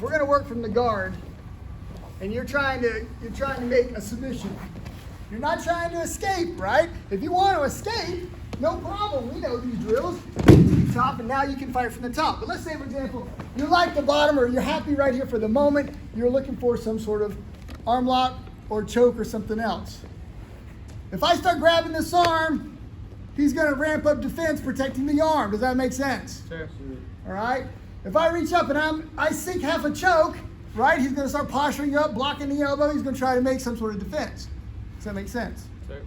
if we're going to work from the guard, and you're trying to make a submission, you're not trying to escape, right? If you want to escape, no problem. We know these drills. Top, and now you can fight from the top. But let's say, for example, you like the bottom, or you're happy right here for the moment. You're looking for some sort of arm lock or choke or something else. If I start grabbing this arm, he's going to ramp up defense protecting the arm. Does that make sense? Sure. All right? If I reach up and I sink half a choke, right, he's going to start posturing up, blocking the elbow. He's going to try to make some sort of defense. Does that make sense? Sure.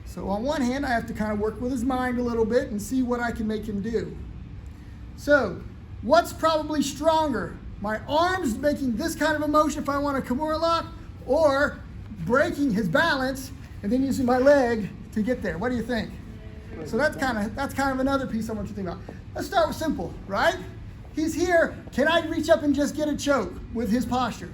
So on one hand, I have to kind of work with his mind a little bit and see what I can make him do. So what's probably stronger? My arms making this kind of a motion if I want a Kimura lock, or breaking his balance and then using my leg to get there. What do you think? So that's kind of another piece I want you to think about. Let's start with simple, right? He's here. Can I reach up and just get a choke with his posture?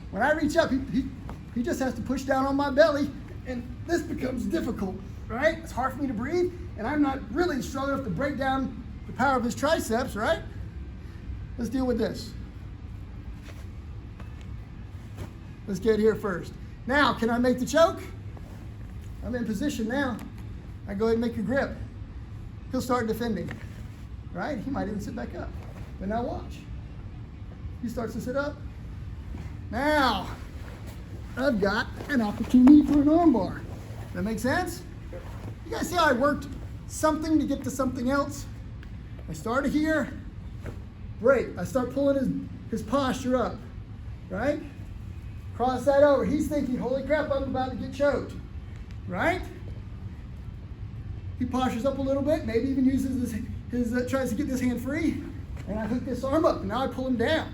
When I reach up, he just has to push down on my belly, and this becomes difficult, right? It's hard for me to breathe, and I'm not really strong enough to break down the power of his triceps, right? Let's deal with this. Let's get here first. Now, can I make the choke? I'm in position now. I go ahead and make a grip. He'll start defending, right? He might even sit back up. But now watch. He starts to sit up. Now, I've got an opportunity for an armbar. That make sense? You guys see how I worked something to get to something else? I started here, break. I start pulling his posture up, right? Cross that over. He's thinking, holy crap, I'm about to get choked, right? He postures up a little bit, maybe even uses tries to get this hand free, and I hook this arm up, and now I pull him down.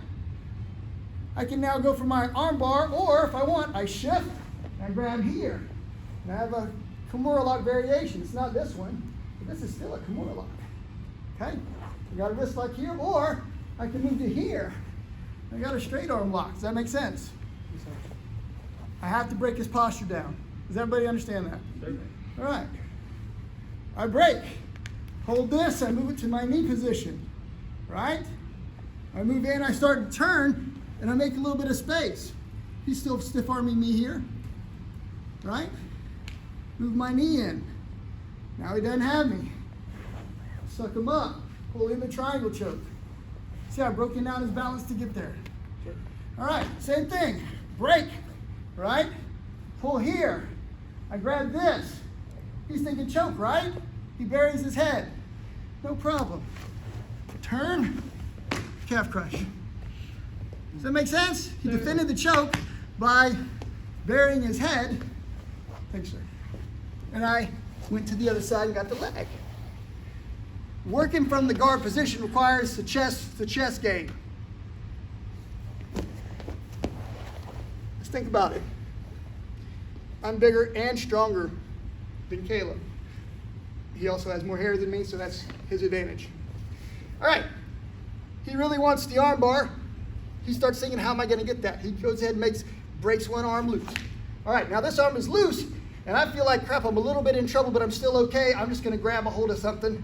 I can now go for my arm bar, or if I want, I shift, and I grab here. And I have a Kimura lock variation. It's not this one, but this is still a Kimura lock. Okay? I got a wrist lock here, or I can move to here. I got a straight arm lock. Does that make sense? I have to break his posture down. Does everybody understand that? Certainly. All right. I break. Hold this, I move it to my knee position. Right? I move in, I start to turn, and I make a little bit of space. He's still stiff arming me here. Right? Move my knee in. Now he doesn't have me. Suck him up. Pull in the triangle choke. See, I broke down his balance to get there. All right, same thing. Break. Right? Pull here. I grab this. He's thinking choke, right? He buries his head. No problem. Turn, calf crush. Does that make sense? He defended the choke by burying his head. Thanks, sir. And I went to the other side and got the leg. Working from the guard position requires the chest game. Let's think about it. I'm bigger and stronger than Caleb. He also has more hair than me, so that's his advantage. All right, he really wants the arm bar. He starts thinking, how am I going to get that? He goes ahead and breaks one arm loose. All right, now this arm is loose, and I feel like, crap, I'm a little bit in trouble, but I'm still okay. I'm just going to grab a hold of something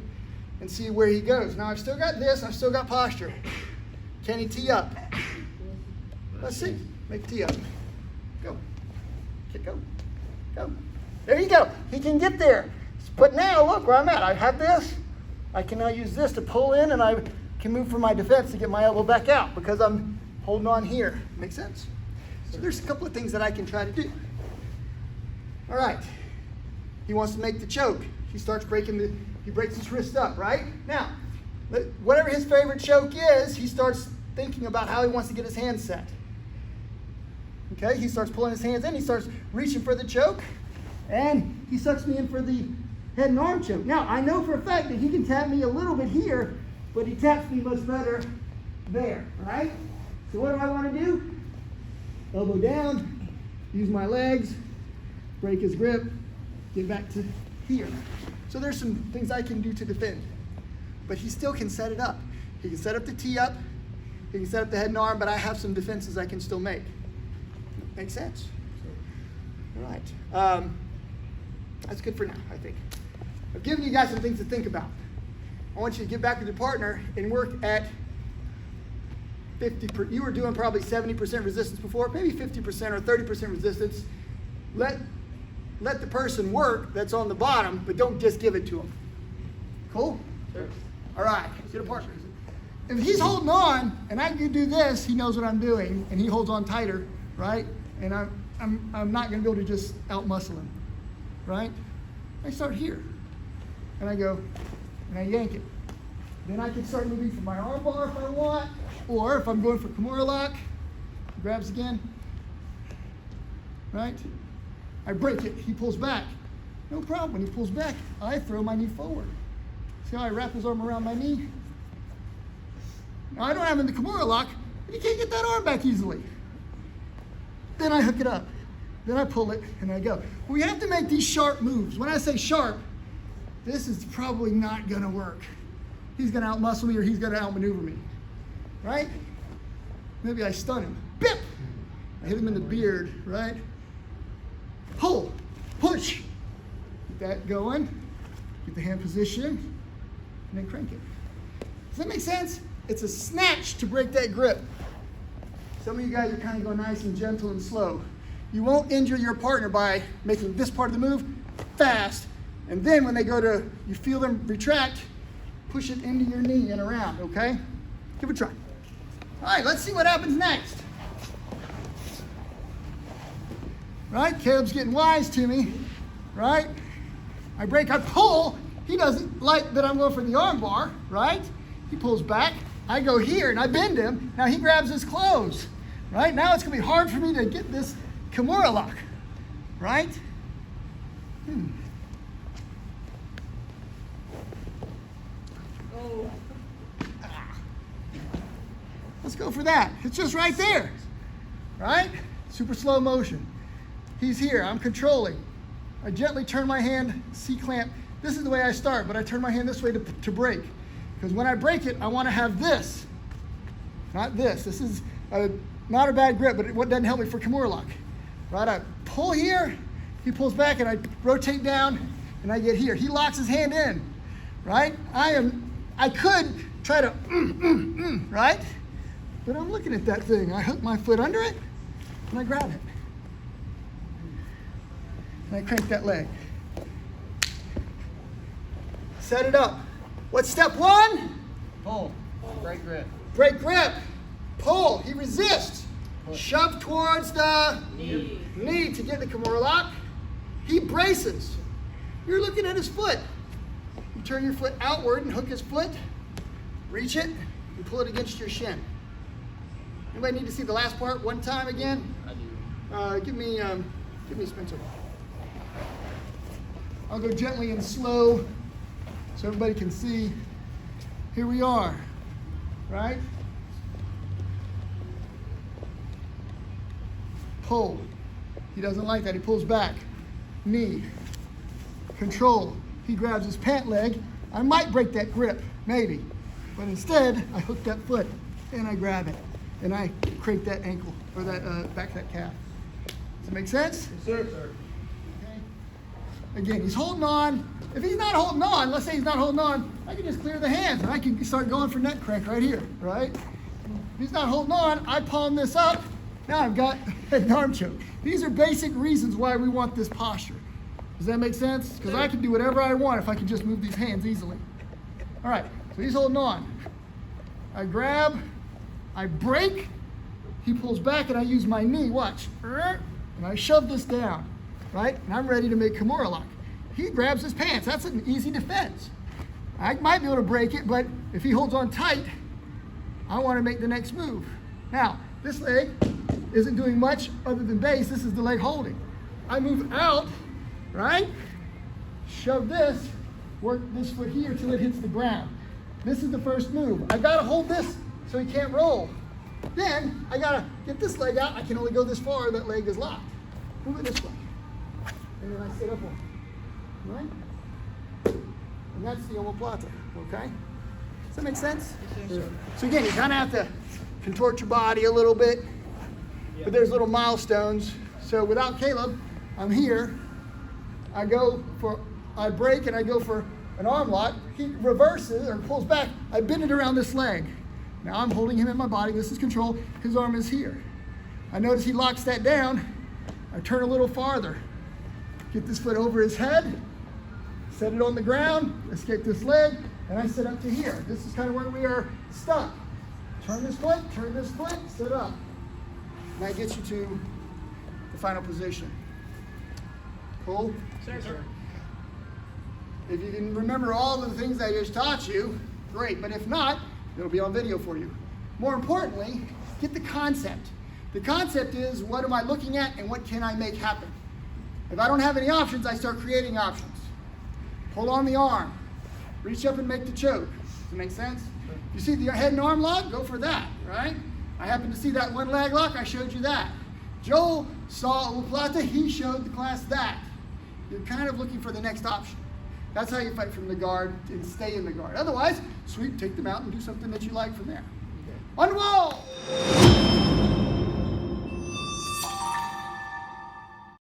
and see where he goes. Now, I've still got this. I've still got posture. Can he tee up? Let's see. Make tee up. Go. Go. Go. There you go. He can get there. But now, look where I'm at. I have this. I can now use this to pull in, and I can move for my defense to get my elbow back out because I'm holding on here. Make sense? So there's a couple of things that I can try to do. All right. He wants to make the choke. He starts he breaks his wrist up, right? Now, whatever his favorite choke is, he starts thinking about how he wants to get his hands set. Okay, he starts pulling his hands in, he starts reaching for the choke, and he sucks me in for the head and arm choke. Now, I know for a fact that he can tap me a little bit here, but he taps me much better there, right? So what do I want to do? Elbow down, use my legs, break his grip, get back to here. So there's some things I can do to defend, but he still can set it up. He can set up the tee up, he can set up the head and arm, but I have some defenses I can still make. Makes sense? All right. That's good for now, I think. I've given you guys some things to think about. I want you to get back with your partner and work at you were doing probably 70% resistance before, maybe 50% or 30% resistance. Let the person work that's on the bottom, but don't just give it to them. Cool? Sure. All right, see the partners. If he's holding on and I can do this, he knows what I'm doing, and he holds on tighter, right? And I'm not going to be able to just out-muscle him, right? I start here, and I go, and I yank it. Then I can start moving from my arm bar if I want, or if I'm going for Kimura lock, grabs again, right? I break it, he pulls back. No problem, when he pulls back, I throw my knee forward. See how I wrap his arm around my knee? Now I don't have him in the Kimura lock, but he can't get that arm back easily. Then I hook it up. Then I pull it and I go. We have to make these sharp moves. When I say sharp, this is probably not gonna work. He's gonna outmuscle me or he's gonna outmaneuver me, right? Maybe I stun him. Bip! I hit him in the beard, right? Pull, push. Get that going. Get the hand position, and then crank it. Does that make sense? It's a snatch to break that grip. Some of you guys are kind of going nice and gentle and slow. You won't injure your partner by making this part of the move fast, and then when they go to, you feel them retract, push it into your knee and around, okay? Give it a try. All right, let's see what happens next. Right, Caleb's getting wise to me, right? I break, I pull. He doesn't like that I'm going for the arm bar, right? He pulls back. I go here and I bend him. Now he grabs his clothes, right? Now it's gonna be hard for me to get this Kimura lock, right? Let's go for that. It's just right there, right? Super slow motion. He's here, I'm controlling. I gently turn my hand, C-clamp. This is the way I start, but I turn my hand this way to break. Because when I break it, I want to have this, not this. This is not a bad grip, but it doesn't help me for Kimura lock. Right, I pull here, he pulls back, and I rotate down, and I get here. He locks his hand in, right? I could try to, right? But I'm looking at that thing. I hook my foot under it, and I grab it. And I crank that leg. Set it up. What's step one? Pull. Break grip. Break grip. Pull. He resists. Shove towards the knee to get the Kimura lock. He braces. You're looking at his foot. You turn your foot outward and hook his foot. Reach it and pull it against your shin. Anybody need to see the last part one time again? I do. Give me Spencer. I'll go gently and slow so everybody can see. Here we are, right? Pull. He doesn't like that. He pulls back. Knee. Control. He grabs his pant leg. I might break that grip, maybe. But instead, I hook that foot and I grab it. And I crank that ankle or that back that calf. Does it make sense? Yes, sir. Okay. Again, he's holding on. If he's not holding on, let's say he's not holding on, I can just clear the hands and I can start going for neck crank right here, right? If he's not holding on, I palm this up. Now I've got an arm choke. These are basic reasons why we want this posture. Does that make sense? Because I can do whatever I want if I can just move these hands easily. All right, so he's holding on. I grab, I break, he pulls back and I use my knee, watch. And I shove this down, right? And I'm ready to make Kimura lock. He grabs his pants, that's an easy defense. I might be able to break it, but if he holds on tight, I want to make the next move. Now, this leg isn't doing much other than base, this is the leg holding. I move out, right? Shove this, work this foot here till it hits the ground. This is the first move. I gotta hold this so he can't roll. Then I gotta get this leg out. I can only go this far, that leg is locked. Move it this way. And then I sit up on it, right? And that's the Omoplata, okay? Does that make sense? Yes, sir. So again, you kinda have to contort your body a little bit, but there's little milestones. So without Caleb, I'm here. I break and I go for an arm lock. He reverses or pulls back. I bend it around this leg. Now I'm holding him in my body. This is control. His arm is here. I notice he locks that down. I turn a little farther. Get this foot over his head. Set it on the ground. Escape this leg. And I sit up to here. This is kind of where we are stuck. Turn this foot, sit up. And that gets you to the final position. Cool? Sir. If you can remember all of the things I just taught you, great. But if not, it'll be on video for you. More importantly, get the concept. The concept is, what am I looking at and what can I make happen? If I don't have any options, I start creating options. Pull on the arm. Reach up and make the choke. Does it make sense? You see the head and arm lock? Go for that, right? I happen to see that one leg lock. I showed you that. Joel saw Omoplata. He showed the class that. You're kind of looking for the next option. That's how you fight from the guard and stay in the guard. Otherwise, sweep, take them out, and do something that you like from there. On the wall!